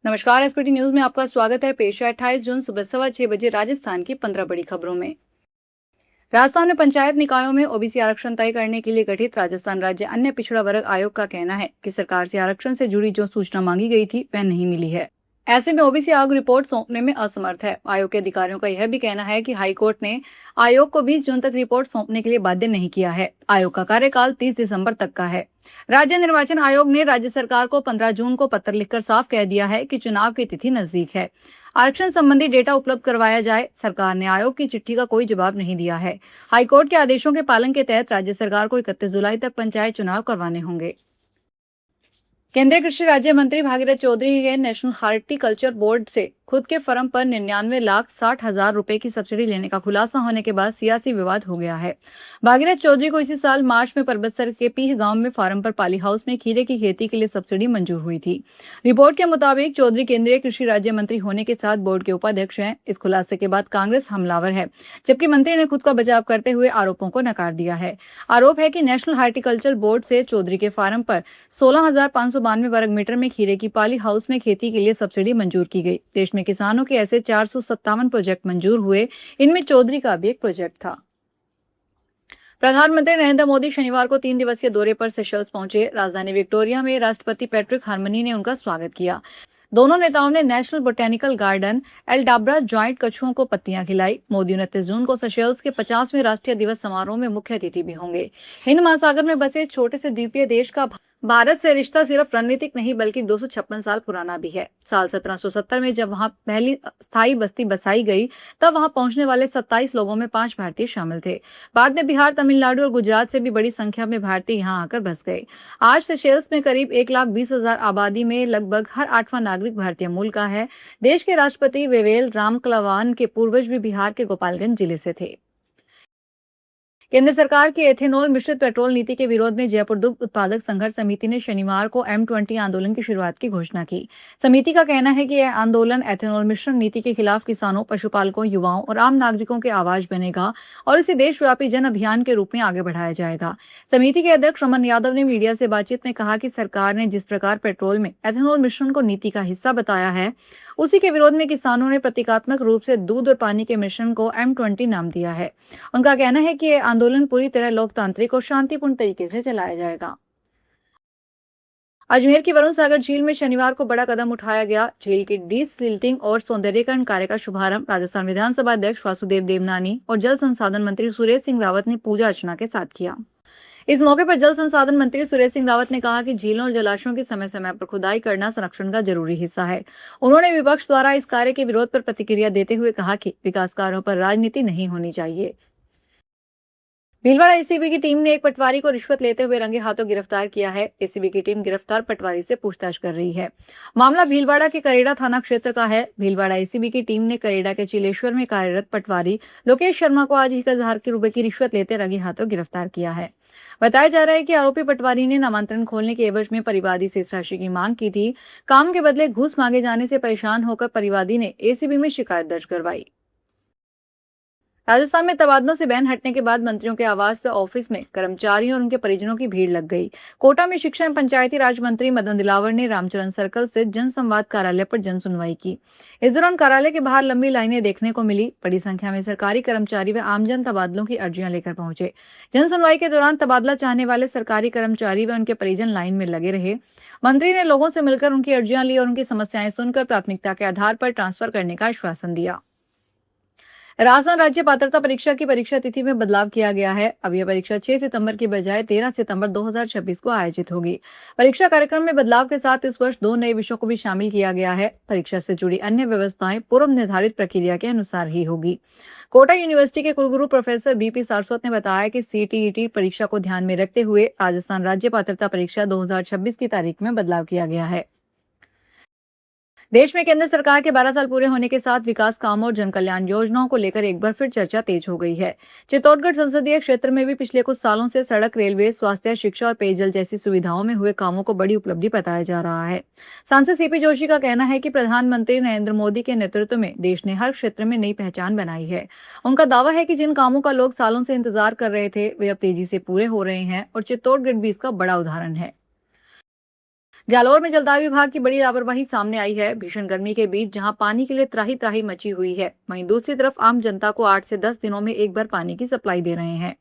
नमस्कार। SPT news में आपका स्वागत है। पेश है 28 जून सुबह 6:15 राजस्थान की 15 बड़ी खबरों में। राजस्थान में पंचायत निकायों में ओबीसी आरक्षण तय करने के लिए गठित राजस्थान राज्य अन्य पिछड़ा वर्ग आयोग का कहना है कि सरकार से आरक्षण से जुड़ी जो सूचना मांगी गई थी वह नहीं मिली है। ऐसे में ओबीसी आयोग रिपोर्ट सौंपने में असमर्थ है। आयोग के अधिकारियों का यह भी कहना है कि हाईकोर्ट ने आयोग को 20 जून तक रिपोर्ट सौंपने के लिए बाध्य नहीं किया है। आयोग का कार्यकाल 30 दिसंबर तक का है। राज्य निर्वाचन आयोग ने राज्य सरकार को 15 जून को पत्र लिखकर साफ कह दिया है कि चुनाव की तिथि नजदीक है, आरक्षण संबंधी डेटा उपलब्ध करवाया जाए। सरकार ने आयोग की चिट्ठी का कोई जवाब नहीं दिया है। हाईकोर्ट के आदेशों के पालन के तहत राज्य सरकार को 31 जुलाई तक पंचायत चुनाव करवाने होंगे। केंद्रीय कृषि राज्य मंत्री भागीरथ चौधरी ने नेशनल हार्टिकल्चर बोर्ड से खुद के फर्म पर 99,60,000 रुपए की सब्सिडी लेने का खुलासा होने के बाद सियासी विवाद हो गया है। भागीरथ चौधरी को इसी साल मार्च में परबतसर के पीह गांव में फार्म पर पाली हाउस में खीरे की खेती के लिए सब्सिडी मंजूर हुई थी। रिपोर्ट के मुताबिक चौधरी केंद्रीय कृषि राज्य मंत्री होने के साथ बोर्ड के उपाध्यक्ष हैं। इस खुलासे के बाद कांग्रेस हमलावर है, जबकि मंत्री ने खुद का बचाव करते हुए आरोपों को नकार दिया है। आरोप है कि नेशनल हार्टिकल्चर बोर्ड से चौधरी के फार्म पर 16,592 वर्ग मीटर में खीरे की पाली हाउस में खेती के लिए सब्सिडी मंजूर की गई। देश में किसानों के ऐसे 457 प्रोजेक्ट मंजूर हुए, इनमें चौधरी का भी एक प्रोजेक्ट था। प्रधानमंत्री नरेंद्र मोदी शनिवार को 3 दिवसीय दौरे पर सेशल्स पहुंचे। राजधानी विक्टोरिया में राष्ट्रपति पैट्रिक हार्मनी ने उनका स्वागत किया। दोनों नेताओं ने नेशनल बोटेनिकल गार्डन एल्डाब्रा ज्वाइंट कछुओं को पत्तियां खिलाई। मोदी 29 जून को सेशल्स के 50वें राष्ट्रीय दिवस समारोह में मुख्य अतिथि भी होंगे। हिंद महासागर में बसे इस छोटे से द्वीपीय देश का भारत से रिश्ता सिर्फ रणनीतिक नहीं बल्कि 256 साल पुराना भी है। साल 1770 में जब वहां पहली स्थायी बस्ती बसाई गई, तब वहां पहुंचने वाले 27 लोगों में 5 भारतीय शामिल थे। बाद में बिहार, तमिलनाडु और गुजरात से भी बड़ी संख्या में भारतीय यहां आकर बस गए। आज सेशेल्स में करीब 1,20,000 आबादी में लगभग हर 8वां नागरिक भारतीय मूल का है। देश के राष्ट्रपति वेवेल रामकलावान के पूर्वज भी बिहार के गोपालगंज जिले से थे। केंद्र सरकार की एथेनॉल मिश्रित पेट्रोल नीति के विरोध में जयपुर दुग्ध उत्पादक संघर्ष समिति ने शनिवार को M20 आंदोलन की शुरुआत की घोषणा की। समिति का कहना है कि यह आंदोलन एथेनॉल मिश्रण नीति के खिलाफ किसानों, पशुपालकों, युवाओं और आम नागरिकों की आवाज बनेगा और इसे देशव्यापी जन अभियान के रूप में आगे बढ़ाया जाएगा। समिति के अध्यक्ष रमन यादव ने मीडिया से बातचीत में कहा कि सरकार ने जिस प्रकार पेट्रोल में एथेनॉल मिश्रण को नीति का हिस्सा बताया है, उसी के विरोध में किसानों ने प्रतीकात्मक रूप से दूध और पानी के मिश्रण को M20 नाम दिया है। उनका कहना है कि यह आंदोलन पूरी तरह लोकतांत्रिक और शांतिपूर्ण तरीके से चलाया जाएगा। अजमेर की वरुण सागर झील में शनिवार को बड़ा कदम उठाया गया। झील की डीसिल्टिंग और सौंदर्यीकरण कार्य का शुभारंभ राजस्थान विधानसभा अध्यक्ष वासुदेव देवनानी और जल संसाधन मंत्री सुरेश सिंह रावत ने पूजा अर्चना के साथ किया। इस मौके पर जल संसाधन मंत्री सुरेश सिंह रावत ने कहा कि झीलों और जलाशयों की समय समय पर खुदाई करना संरक्षण का जरूरी हिस्सा है। उन्होंने विपक्ष द्वारा इस कार्य के विरोध पर प्रतिक्रिया देते हुए कहा कि विकास कार्यों पर राजनीति नहीं होनी चाहिए। भीलवाड़ा एसीबी की टीम ने एक पटवारी को रिश्वत लेते हुए रंगे हाथों गिरफ्तार किया है। एसीबी की टीम गिरफ्तार पटवारी से पूछताछ कर रही है। मामला भीलवाड़ा के करेड़ा थाना क्षेत्र का है। भीलवाड़ा एसीबी की टीम ने करेड़ा के चिलेश्वर में कार्यरत पटवारी लोकेश शर्मा को आज 1,000 रुपए की रिश्वत लेते रंगे हाथों गिरफ्तार किया है। बताया जा रहा है कि आरोपी पटवारी ने नामांतरण खोलने के एवज में परिवादी से इस राशि की मांग की थी। काम के बदले घूस मांगे जाने से परेशान होकर परिवादी ने एसीबी में शिकायत दर्ज करवाई। राजस्थान में तबादलों से बैन हटने के बाद मंत्रियों के आवास व ऑफिस में कर्मचारियों और उनके परिजनों की भीड़ लग गई। कोटा में शिक्षा एवं पंचायती राज मंत्री मदन दिलावर ने रामचरण सर्कल से जन संवाद कार्यालय पर जन सुनवाई की। इस दौरान कार्यालय के बाहर लंबी लाइनें देखने को मिली। बड़ी संख्या में सरकारी कर्मचारी व आमजन तबादलों की अर्जियां लेकर पहुंचे। जन सुनवाई के दौरान तबादला चाहने वाले सरकारी कर्मचारी व उनके परिजन लाइन में लगे रहे। मंत्री ने लोगों से मिलकर उनकी अर्जियां ली और उनकी समस्याएं सुनकर प्राथमिकता के आधार पर ट्रांसफर करने का आश्वासन दिया। राजस्थान राज्य पात्रता परीक्षा की परीक्षा तिथि में बदलाव किया गया है। अब यह परीक्षा 6 सितंबर की बजाय 13 सितंबर 2026 को आयोजित होगी। परीक्षा कार्यक्रम में बदलाव के साथ इस वर्ष 2 नए विषयों को भी शामिल किया गया है। परीक्षा से जुड़ी अन्य व्यवस्थाएं पूर्व निर्धारित प्रक्रिया के अनुसार ही होगी। कोटा यूनिवर्सिटी के कुलगुरु प्रोफेसर बीपी सारस्वत ने बताया कि सीटीईटी परीक्षा को ध्यान में रखते हुए राजस्थान राज्य पात्रता परीक्षा 2026 की तारीख में बदलाव किया गया है। देश में केंद्र सरकार के 12 साल पूरे होने के साथ विकास कामों और जन कल्याण योजनाओं को लेकर एक बार फिर चर्चा तेज हो गई है। चित्तौड़गढ़ संसदीय क्षेत्र में भी पिछले कुछ सालों से सड़क, रेलवे, स्वास्थ्य, शिक्षा और पेयजल जैसी सुविधाओं में हुए कामों को बड़ी उपलब्धि बताया जा रहा है। सांसद सीपी जोशी का कहना है कि प्रधानमंत्री नरेंद्र मोदी के नेतृत्व में देश ने हर क्षेत्र में नई पहचान बनाई है। उनका दावा है कि जिन कामों का लोग सालों से इंतजार कर रहे थे वे अब तेजी से पूरे हो रहे हैं और चित्तौड़गढ़ भी इसका बड़ा उदाहरण है। जालौर में जलदाय विभाग की बड़ी लापरवाही सामने आई है। भीषण गर्मी के बीच जहां पानी के लिए त्राही त्राही मची हुई है, वहीं दूसरी तरफ आम जनता को 8 से 10 दिनों में एक बार पानी की सप्लाई दे रहे हैं।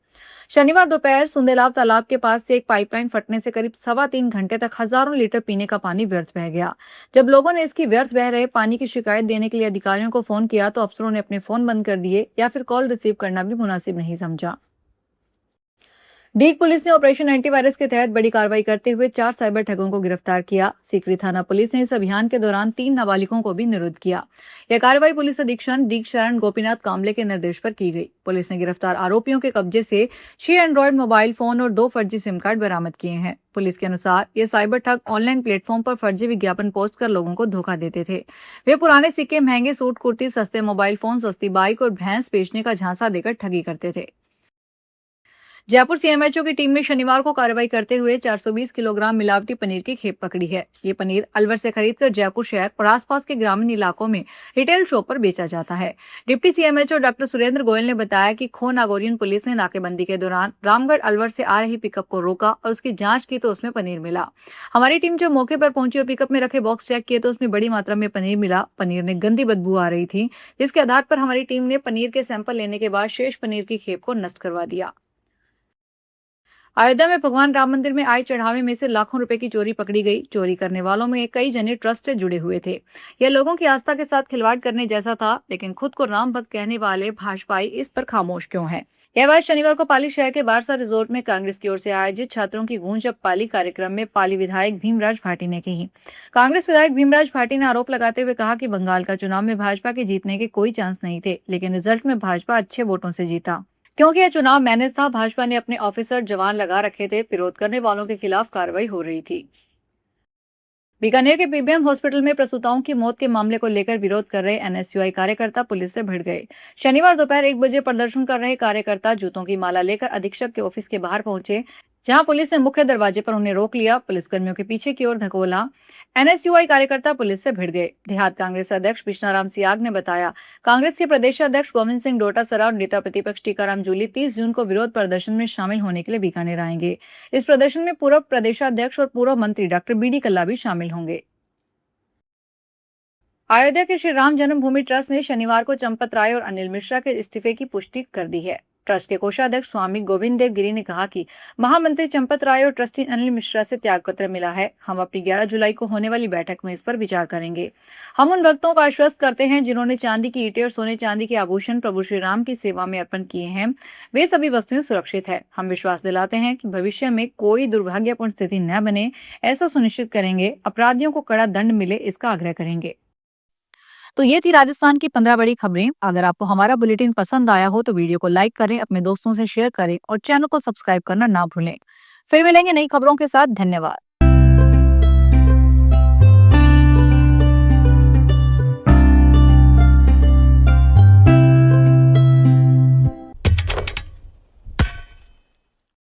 शनिवार दोपहर सुंदेलाव तालाब के पास से एक पाइपलाइन फटने से करीब 3.25 घंटे तक हजारों लीटर पीने का पानी व्यर्थ बह गया। जब लोगों ने इसकी व्यर्थ बह रहे पानी की शिकायत देने के लिए अधिकारियों को फोन किया तो अफसरों ने अपने फोन बंद कर दिए या फिर कॉल रिसीव करना भी मुनासिब नहीं समझा। डीग पुलिस ने ऑपरेशन एंटीवायरस के तहत बड़ी कार्रवाई करते हुए 4 साइबर ठगों को गिरफ्तार किया। सीकरी थाना पुलिस ने इस अभियान के दौरान 3 नाबालिगों को भी निरुद्ध किया। यह कार्रवाई पुलिस अधीक्षक डीग शरण गोपीनाथ कामले के निर्देश पर की गई। पुलिस ने गिरफ्तार आरोपियों के कब्जे से 6 एंड्रॉयड मोबाइल फोन और 2 फर्जी सिम कार्ड बरामद किए हैं। पुलिस के अनुसार ये साइबर ठग ऑनलाइन प्लेटफॉर्म पर फर्जी विज्ञापन पोस्ट कर लोगों को धोखा देते थे। वे पुराने सिक्के, महंगे सूट कुर्ती, सस्ते मोबाइल फोन, सस्ती बाइक और भैंस बेचने का झांसा देकर ठगी करते थे। जयपुर सीएमएचओ की टीम ने शनिवार को कार्रवाई करते हुए 420 किलोग्राम मिलावटी पनीर की खेप पकड़ी है। ये पनीर अलवर से खरीदकर जयपुर शहर और आसपास के ग्रामीण इलाकों में रिटेल शॉप पर बेचा जाता है। Deputy CMHO doctor Surendra Goyal ने बताया कि खो नागौरियन पुलिस ने नाकेबंदी के दौरान रामगढ़ अलवर से आ रही पिकअप को रोका और उसकी जांच की तो उसमें पनीर मिला। हमारी टीम जब मौके पर पहुंची और पिकअप में रखे बॉक्स चेक किए तो उसमें बड़ी मात्रा में पनीर मिला। पनीर में गंदी बदबू आ रही थी, जिसके आधार पर हमारी टीम ने पनीर के सैंपल लेने के बाद शेष पनीर की खेप को नष्ट करवा दिया। अयोध्या में भगवान राम मंदिर में आए चढ़ावे में से लाखों रुपए की चोरी पकड़ी गई। चोरी करने वालों में कई जने ट्रस्ट से जुड़े हुए थे। यह लोगों की आस्था के साथ खिलवाड़ करने जैसा था, लेकिन खुद को राम भक्त कहने वाले भाजपाई इस पर खामोश क्यों हैं? यह बात शनिवार को पाली शहर के बारसा रिजोर्ट में कांग्रेस की ओर से आयोजित छात्रों की गूंज अब पाली कार्यक्रम में पाली विधायक भीमराज भाटी ने कही। कांग्रेस विधायक भीमराज भाटी ने आरोप लगाते हुए कहा कि बंगाल का चुनाव में भाजपा के जीतने के कोई चांस नहीं थे, लेकिन रिजल्ट में भाजपा अच्छे वोटों से जीता। क्योंकि यह चुनाव मैनेज था, भाजपा ने अपने ऑफिसर जवान लगा रखे थे, विरोध करने वालों के खिलाफ कार्रवाई हो रही थी। बीकानेर के पीबीएम हॉस्पिटल में प्रसूताओं की मौत के मामले को लेकर विरोध कर रहे एनएसयूआई कार्यकर्ता पुलिस से भिड़ गए। शनिवार दोपहर 1 बजे प्रदर्शन कर रहे कार्यकर्ता जूतों की माला लेकर अधीक्षक के ऑफिस के बाहर पहुंचे, जहां पुलिस ने मुख्य दरवाजे पर उन्हें रोक लिया। पुलिसकर्मियों के पीछे की ओर धकोला। एनएसयूआई कार्यकर्ता पुलिस से भिड़ गए। देहात कांग्रेस अध्यक्ष बिश्नाराम सियाग ने बताया, कांग्रेस के प्रदेश अध्यक्ष गोविंद सिंह डोटासरा और नेता प्रतिपक्ष टीकाराम जूली 30 जून को विरोध प्रदर्शन में शामिल होने के लिए बीकानेर आएंगे। इस प्रदर्शन में पूर्व प्रदेशाध्यक्ष और पूर्व मंत्री डॉक्टर बीडी कल्ला भी शामिल होंगे। अयोध्या के श्री राम जन्मभूमि ट्रस्ट ने शनिवार को चंपत राय और अनिल मिश्रा के इस्तीफे की पुष्टि कर दी है। ट्रस्ट के कोषाध्यक्ष स्वामी गोविंद देव गिरी ने कहा कि महामंत्री चंपत राय और ट्रस्टी अनिल मिश्रा से त्यागपत्र मिला है। हम अपनी 11 जुलाई को होने वाली बैठक में इस पर विचार करेंगे। हम उन भक्तों को आश्वस्त करते हैं जिन्होंने चांदी की ईंटें और सोने चांदी के आभूषण प्रभु श्री राम की सेवा में अर्पण किए हैं, वे सभी वस्तुएं सुरक्षित है। हम विश्वास दिलाते हैं कि भविष्य में कोई दुर्भाग्यपूर्ण स्थिति न बने, ऐसा सुनिश्चित करेंगे। अपराधियों को कड़ा दंड मिले, इसका आग्रह करेंगे। तो ये थी राजस्थान की 15 बड़ी खबरें। अगर आपको हमारा बुलेटिन पसंद आया हो तो वीडियो को लाइक करें, अपने दोस्तों से शेयर करें और चैनल को सब्सक्राइब करना ना भूलें। फिर मिलेंगे नई खबरों के साथ। धन्यवाद।